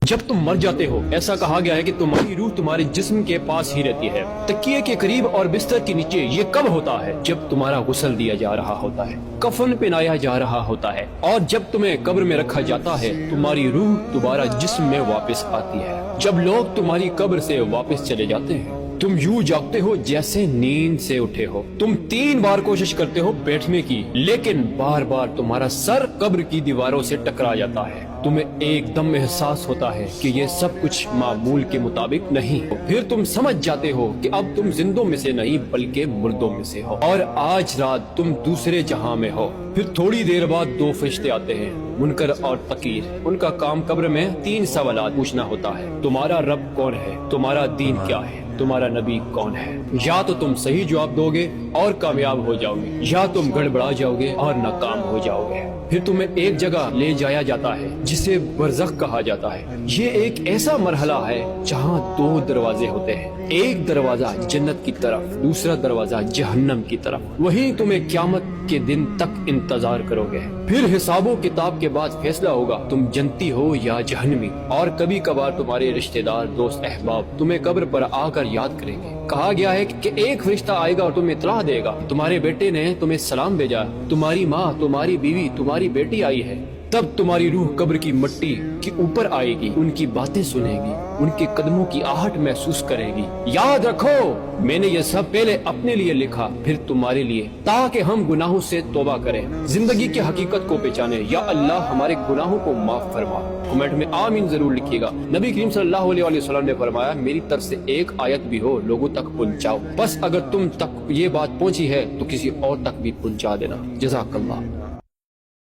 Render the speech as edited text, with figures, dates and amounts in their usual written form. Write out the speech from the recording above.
جب تم مر جاتے ہو ایسا کہا گیا ہے کہ تمہاری روح تمہارے جسم کے پاس ہی رہتی ہے، تکیے کے قریب اور بستر کے نیچے۔ یہ کب ہوتا ہے؟ جب تمہارا غسل دیا جا رہا ہوتا ہے، کفن پہنایا جا رہا ہوتا ہے، اور جب تمہیں قبر میں رکھا جاتا ہے تمہاری روح دوبارہ جسم میں واپس آتی ہے۔ جب لوگ تمہاری قبر سے واپس چلے جاتے ہیں تم یوں جاگتے ہو جیسے نیند سے اٹھے ہو۔ تم 3 بار کوشش کرتے ہو بیٹھنے کی، لیکن بار بار تمہارا سر قبر کی دیواروں سے ٹکرا جاتا ہے۔ تمہیں ایک دم احساس ہوتا ہے کہ یہ سب کچھ معمول کے مطابق نہیں ہو۔ پھر تم سمجھ جاتے ہو کہ اب تم زندوں میں سے نہیں بلکہ مردوں میں سے ہو، اور آج رات تم دوسرے جہاں میں ہو۔ پھر تھوڑی دیر بعد 2 فرشتے آتے ہیں، منکر اور نکیر۔ ان کا کام قبر میں 3 سوالات پوچھنا ہوتا ہے۔ تمہارا رب کون ہے؟ تمہارا دین کیا ہے؟ تمہارا نبی کون ہے؟ یا تو تم صحیح جواب دو گے اور کامیاب ہو جاؤ گے، یا تم گڑبڑا جاؤ گے اور ناکام ہو جاؤ گے۔ پھر تمہیں ایک جگہ لے جایا جاتا ہے جسے برزخ کہا جاتا ہے۔ یہ ایک ایسا مرحلہ ہے جہاں 2 دروازے ہوتے ہیں، ایک دروازہ جنت کی طرف، دوسرا دروازہ جہنم کی طرف۔ وہیں تمہیں قیامت کے دن تک انتظار کرو گے۔ پھر حساب و کتاب کے بعد فیصلہ ہوگا تم جنتی ہو یا جہنمی۔ اور کبھی کبھار تمہارے رشتہ دار، دوست، احباب تمہیں قبر پر آ کر یاد کریں گے۔ کہا گیا ہے کہ ایک فرشتہ آئے گا اور تمہیں اطلاع دے گا، تمہارے بیٹے نے تمہیں سلام بھیجا، تمہاری ماں، تمہاری بیوی، تمہاری بیٹی آئی ہے۔ تب تمہاری روح قبر کی مٹی کے اوپر آئے گی، ان کی باتیں سنے گی، ان کے قدموں کی آہٹ محسوس کرے گی۔ یاد رکھو میں نے یہ سب پہلے اپنے لیے لکھا، پھر تمہارے لیے، تاکہ ہم گناہوں سے توبہ کریں، زندگی کی حقیقت کو پہچانیں۔ یا اللہ ہمارے گناہوں کو معاف فرما۔ کمنٹ میں آمین ضرور لکھیے گا۔ نبی کریم صلی اللہ علیہ وسلم نے فرمایا میری طرف سے ایک آیت بھی ہو لوگوں تک پہنچاؤ، بس اگر تم تک یہ بات پہنچی ہے تو کسی اور تک بھی پہنچا دینا۔ جزاک اللہ۔